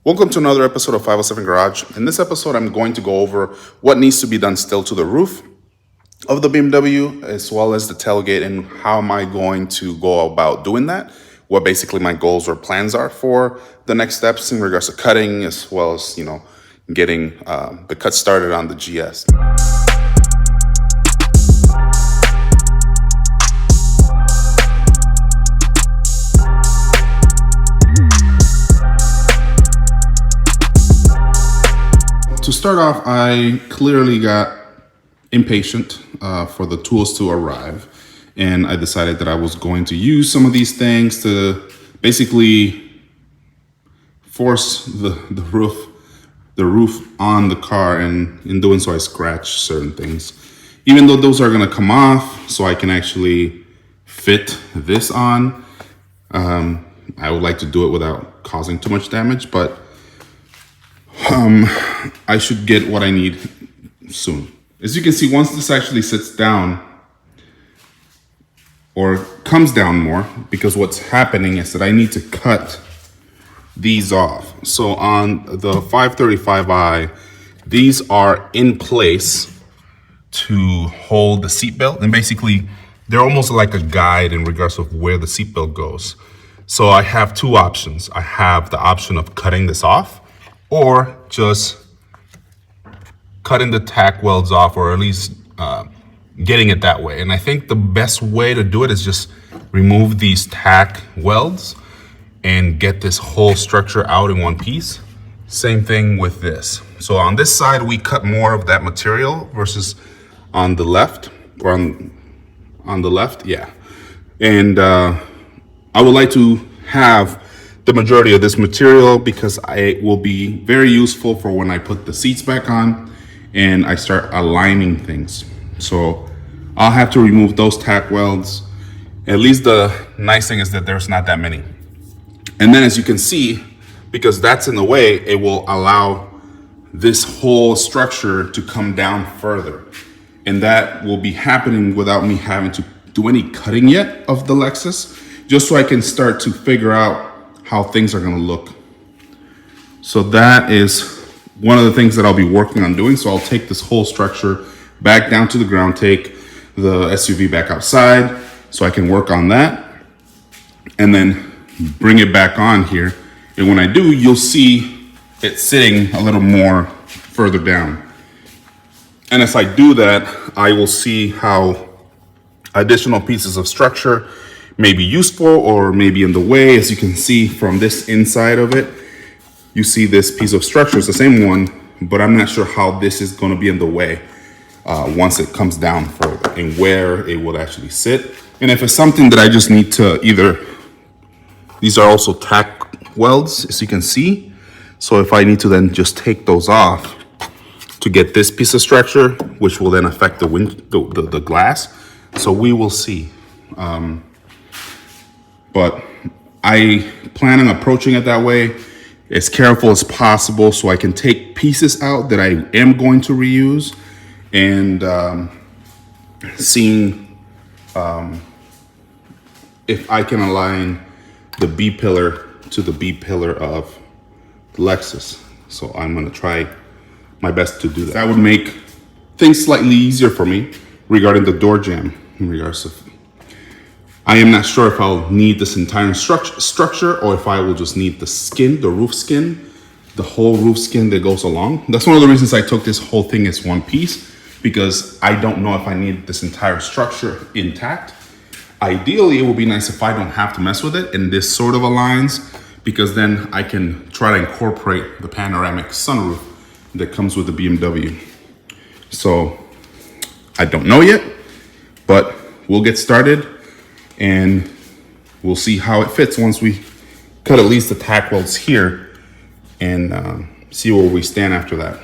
Welcome to another episode of 507 Garage. In this episode, I'm going to go over what needs to be done still to the roof of the BMW, as well as the tailgate, and how am I going to go about doing that, what basically my goals or plans are for the next steps in regards to cutting, as well as, getting the cut started on the GS. To start off, I clearly got impatient for the tools to arrive, and I decided that I was going to use some of these things to basically force the roof on the car, and in doing so I scratched certain things. Even though those are going to come off, so I can actually fit this on, I would like to do it without causing too much damage, but I should get what I need soon. As you can see, once this actually sits down or comes down more, because what's happening is that I need to cut these off. So on the 535i, these are in place to hold the seatbelt, and basically they're almost like a guide in regards of where the seatbelt goes. So I have two options. I have the option of cutting this off, or just cutting the tack welds off, or at least getting it that way. And I think the best way to do it is just remove these tack welds and get this whole structure out in one piece. Same thing with this. So on this side, we cut more of that material versus on the left, or on the left, yeah. And I would like to have the majority of this material, because it will be very useful for when I put the seats back on and I start aligning things. So I'll have to remove those tack welds. At least the nice thing is that there's not that many. And then, as you can see, because that's in the way, it will allow this whole structure to come down further. And that will be happening without me having to do any cutting yet of the Lexus, just so I can start to figure out how things are going to look. So that is one of the things that I'll be working on doing. So I'll take this whole structure back down to the ground, take the SUV back outside so I can work on that, and then bring it back on here. And when I do, you'll see it sitting a little more further down. And as I do that, I will see how additional pieces of structure may be useful or maybe in the way. As you can see from this inside of it, you see this piece of structure is the same one, but I'm not sure how this is going to be in the way once it comes down further, and where it will actually sit. And if it's something that I just need to these are also tack welds, as you can see. So if I need to then just take those off to get this piece of structure, which will then affect the glass. So we will see. But I plan on approaching it that way, as careful as possible, so I can take pieces out that I am going to reuse, and seeing if I can align the B pillar to the B pillar of the Lexus. So I'm going to try my best to do that. That would make things slightly easier for me regarding the door jamb. In regards to, I am not sure if I'll need this entire structure, or if I will just need the skin, the roof skin, the whole roof skin that goes along. That's one of the reasons I took this whole thing as one piece, because I don't know if I need this entire structure intact. Ideally, it would be nice if I don't have to mess with it and this sort of aligns, because then I can try to incorporate the panoramic sunroof that comes with the BMW. So I don't know yet, but we'll get started. And we'll see how it fits once we cut at least the tack welds here, and see where we stand after that.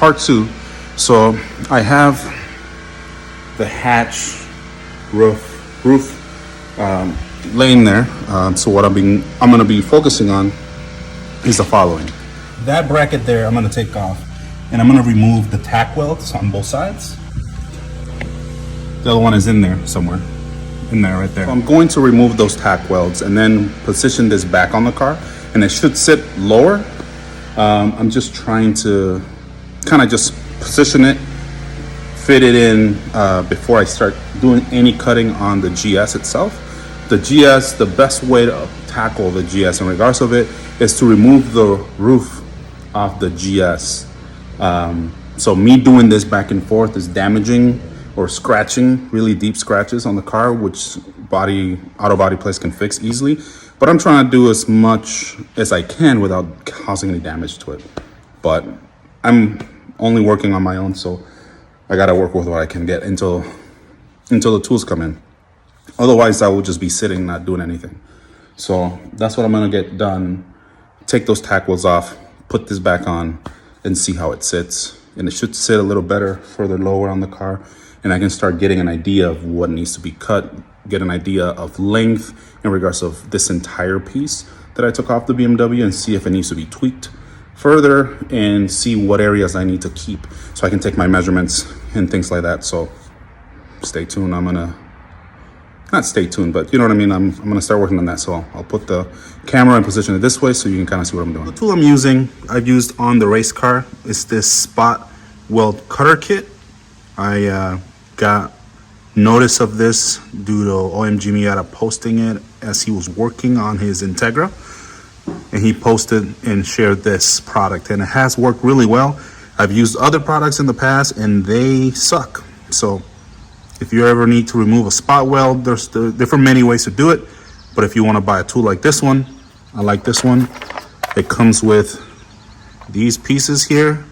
part two. So I have the hatch roof laying there. So what I'm going to be focusing on is the following. That bracket there I'm going to take off, and I'm going to remove the tack welds on both sides. The other one is in there somewhere. In there, right there. So I'm going to remove those tack welds and then position this back on the car, and it should sit lower. I'm just trying to kind of just position it, fit it in before I start doing any cutting on the GS itself. The GS, the best way to tackle the GS in regards of it is to remove the roof off the GS. So me doing this back and forth is damaging or scratching, really deep scratches on the car, which auto body place can fix easily. But I'm trying to do as much as I can without causing any damage to it. But I'm only working on my own, so I gotta work with what I can get until the tools come in. Otherwise, I will just be sitting, not doing anything. So that's what I'm gonna get done. Take those tack welds off, put this back on, and see how it sits. And it should sit a little better further lower on the car. And I can start getting an idea of what needs to be cut, get an idea of length in regards of this entire piece that I took off the BMW, and see if it needs to be tweaked further and see what areas I need to keep so I can take my measurements and things like that. So stay tuned. I'm gonna, not stay tuned, but you know what I mean? I'm gonna start working on that. So I'll put the camera and position it this way so you can kind of see what I'm doing. The tool I'm using, I've used on the race car, is this spot weld cutter kit. I got notice of this due to OMG Miata posting it as he was working on his Integra, and he posted and shared this product, and it has worked really well. I've used other products in the past and they suck. So if you ever need to remove a spot weld, there's the different many ways to do it. But if you want to buy a tool like this one, I like this one. It comes with these pieces here,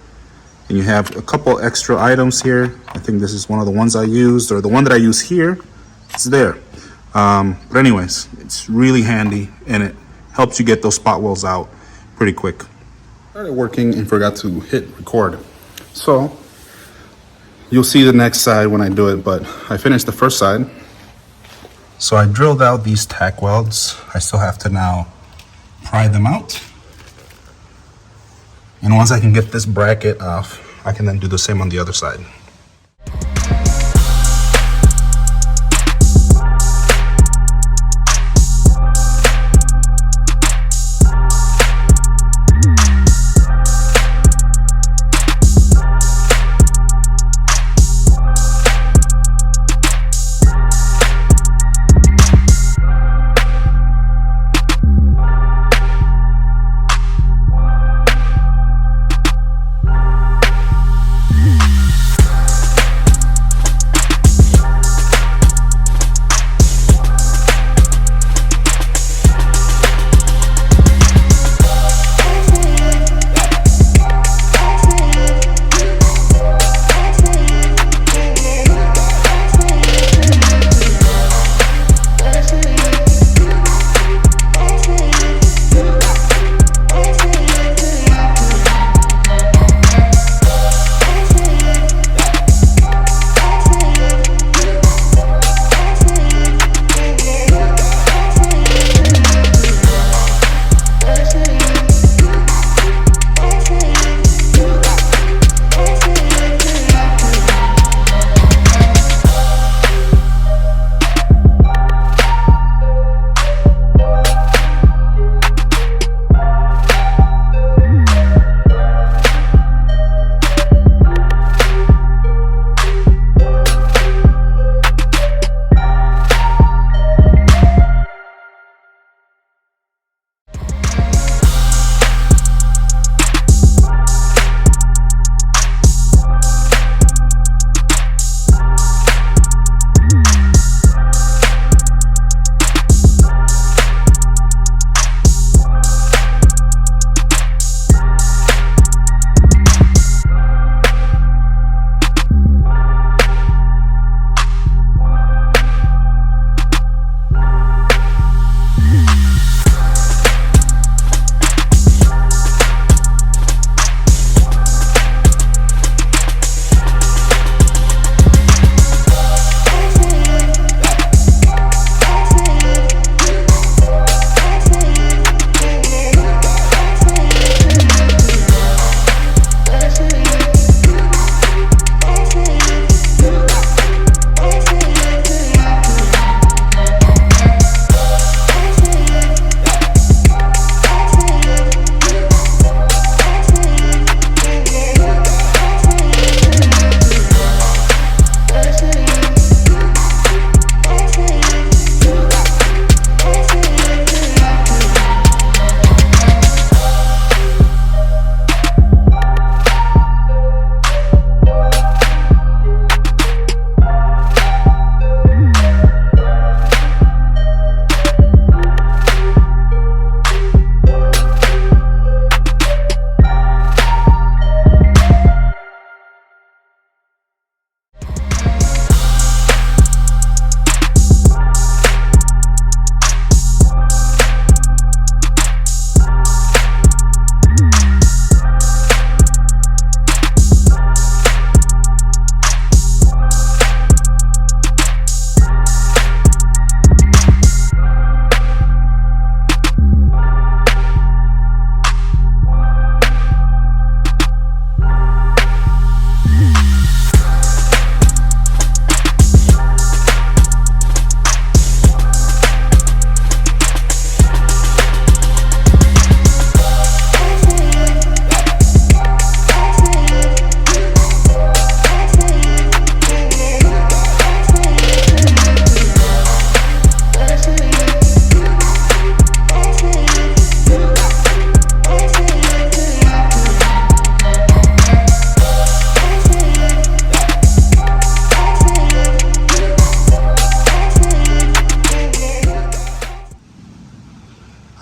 and you have a couple extra items here. I think this is one of the ones I used, or the one that I use here. It's there. But anyways, it's really handy, and it helps you get those spot welds out pretty quick. Started working and forgot to hit record. So you'll see the next side when I do it, but I finished the first side. So I drilled out these tack welds. I still have to now pry them out. And once I can get this bracket off, I can then do the same on the other side.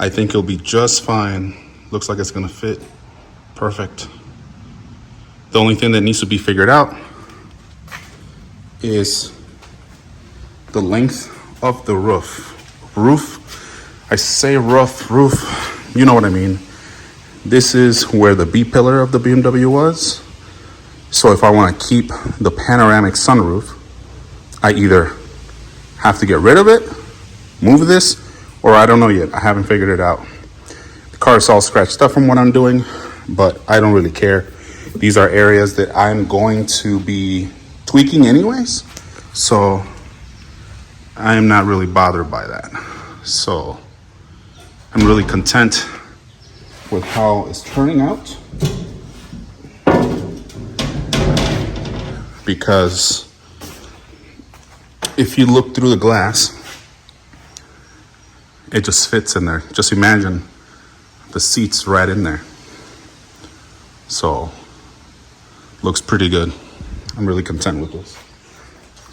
I think it'll be just fine. Looks like it's gonna fit perfect. The only thing that needs to be figured out is the length of the roof. I say roof, you know what I mean. This is where the B pillar of the BMW was. So if I want to keep the panoramic sunroof, I either have to get rid of it, move this, or I don't know yet. I haven't figured it out. The car is all scratched up from what I'm doing, but I don't really care. These are areas that I'm going to be tweaking anyways. So I am not really bothered by that. So I'm really content with how it's turning out, because if you look through the glass, it just fits in there. Just imagine the seats right in there. So looks pretty good. I'm really content with this.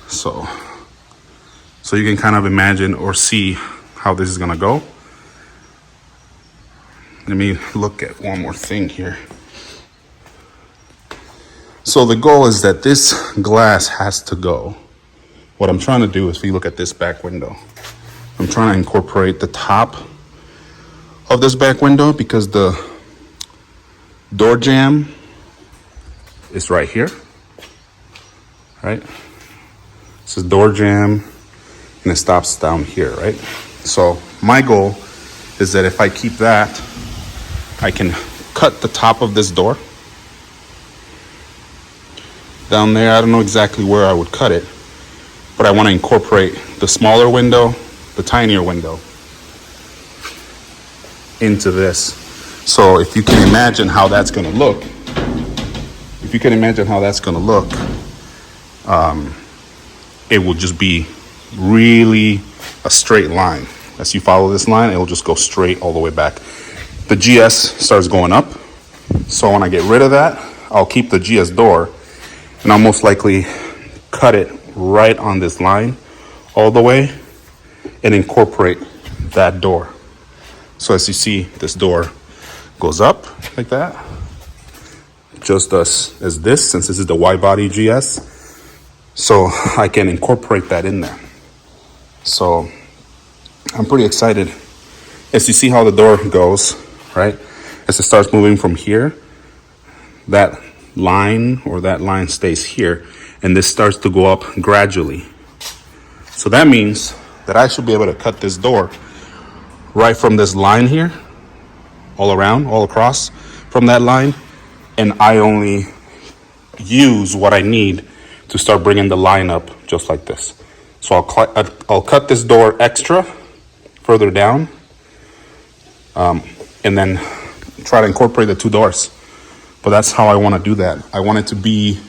So you can kind of imagine or see how this is gonna go. Let me look at one more thing here. So the goal is that this glass has to go. What I'm trying to do is, if you look at this back window, I'm trying to incorporate the top of this back window because the door jamb is right here, right? This is door jamb and it stops down here, right? So my goal is that if I keep that, I can cut the top of this door down there. I don't know exactly where I would cut it, but I want to incorporate the smaller window, the tinier window into this. So if you can imagine how that's going to look, it will just be really a straight line. As you follow this line, it will just go straight all the way back. The GS starts going up. So when I get rid of that, I'll keep the GS door and I'll most likely cut it right on this line all the way and incorporate that door. So as you see, this door goes up like that, just as this, since this is the wide body GS. So I can incorporate that in there. So I'm pretty excited. As you see how the door goes, right? As it starts moving from here, that line stays here, and this starts to go up gradually. So that means that I should be able to cut this door right from this line here, all around, all across from that line, and I only use what I need to start bringing the line up just like this. So I'll cut this door extra further down, and then try to incorporate the two doors. But that's how I want to do that. I want it to be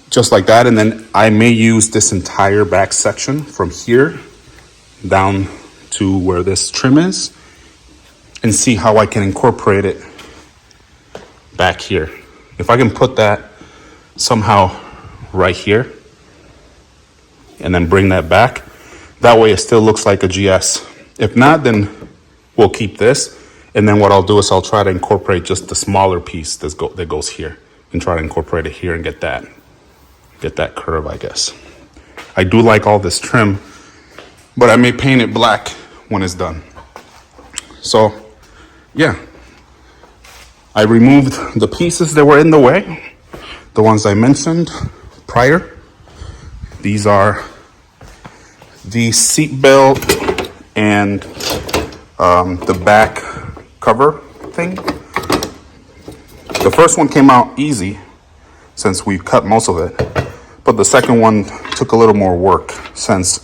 just like that, and then I may use this entire back section from here down to where this trim is and see how I can incorporate it back here. If I can put that somehow right here and then bring that back, that way it still looks like a GS. If not, then we'll keep this, and then what I'll do is I'll try to incorporate just the smaller piece that goes here and try to incorporate it here and get that curve, I guess. I do like all this trim, but I may paint it black when it's done. So yeah, I removed the pieces that were in the way, the ones I mentioned prior. These are the seat belt and the back cover thing. The first one came out easy since we cut most of it, but the second one took a little more work since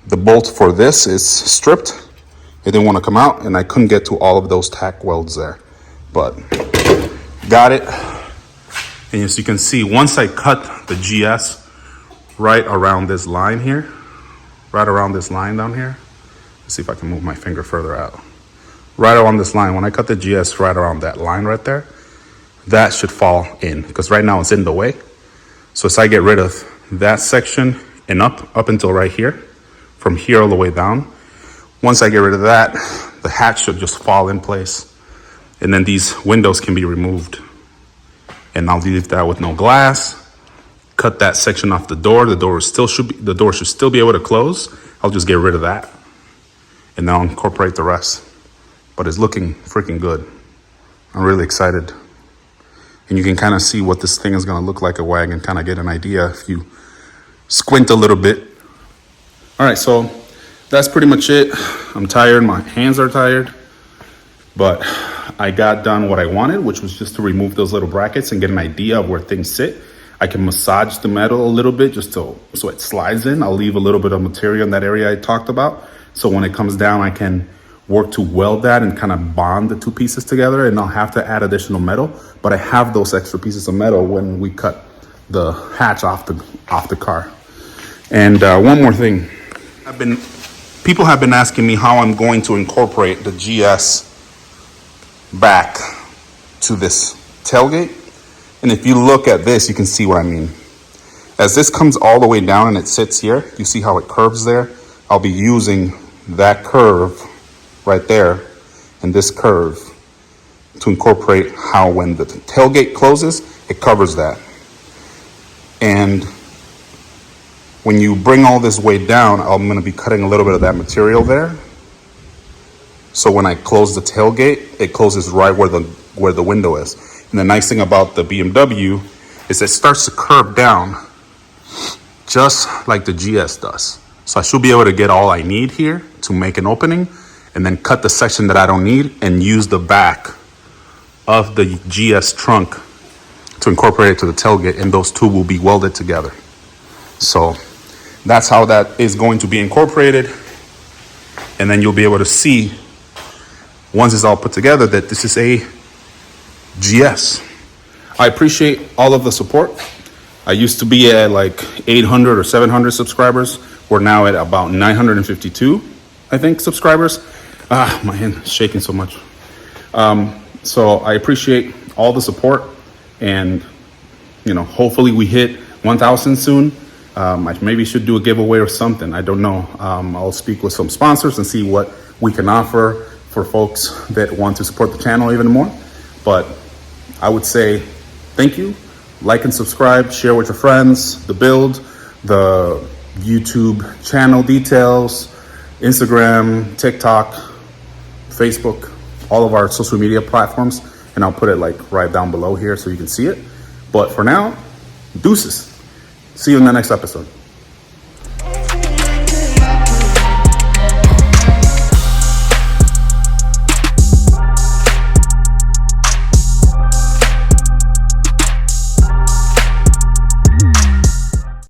the bolt for this is stripped. It didn't want to come out, and I couldn't get to all of those tack welds there, but got it. And as you can see, once I cut the GS right around this line here, right around this line down here, let's see if I can move my finger further out. Right around this line, when I cut the GS right around that line right there, that should fall in, because right now it's in the way. So as I get rid of that section and up until right here, from here all the way down, Once I get rid of that, the hatch should just fall in place. And then these windows can be removed. And I'll leave that with no glass. Cut that section off the door. The door should still be able to close. I'll just get rid of that. And then I'll incorporate the rest. But it's looking freaking good. I'm really excited. And you can kind of see what this thing is going to look like a wagon, kind of get an idea if you squint a little bit. All right, so that's pretty much it. I'm tired, my hands are tired, but I got done what I wanted, which was just to remove those little brackets and get an idea of where things sit. I can massage the metal a little bit just so it slides in. I'll leave a little bit of material in that area I talked about. So when it comes down, I can work to weld that and kind of bond the two pieces together, and I'll have to add additional metal, but I have those extra pieces of metal when we cut the hatch off the car. And one more thing, people have been asking me how I'm going to incorporate the GS back to this tailgate. And if you look at this, you can see what I mean. As this comes all the way down and it sits here, you see how it curves there? I'll be using that curve right there and this curve to incorporate how when the tailgate closes, it covers that. And when you bring all this weight down, I'm gonna be cutting a little bit of that material there. So when I close the tailgate, it closes right where the window is. And the nice thing about the BMW is it starts to curve down just like the GS does. So I should be able to get all I need here to make an opening and then cut the section that I don't need and use the back of the GS trunk to incorporate it to the tailgate, and those two will be welded together. So that's how that is going to be incorporated. And then you'll be able to see, once it's all put together, that this is a GS. I appreciate all of the support. I used to be at like 800 or 700 subscribers. We're now at about 952, I think, subscribers. My hand is shaking so much. So I appreciate all the support, and hopefully we hit 1,000 soon. I maybe should do a giveaway or something. I don't know. I'll speak with some sponsors and see what we can offer for folks that want to support the channel even more. But I would say thank you. Like and subscribe, share with your friends, the build, the YouTube channel details, Instagram, TikTok, Facebook, all of our social media platforms. And I'll put it like right down below here so you can see it. But for now, deuces. See you in the next episode.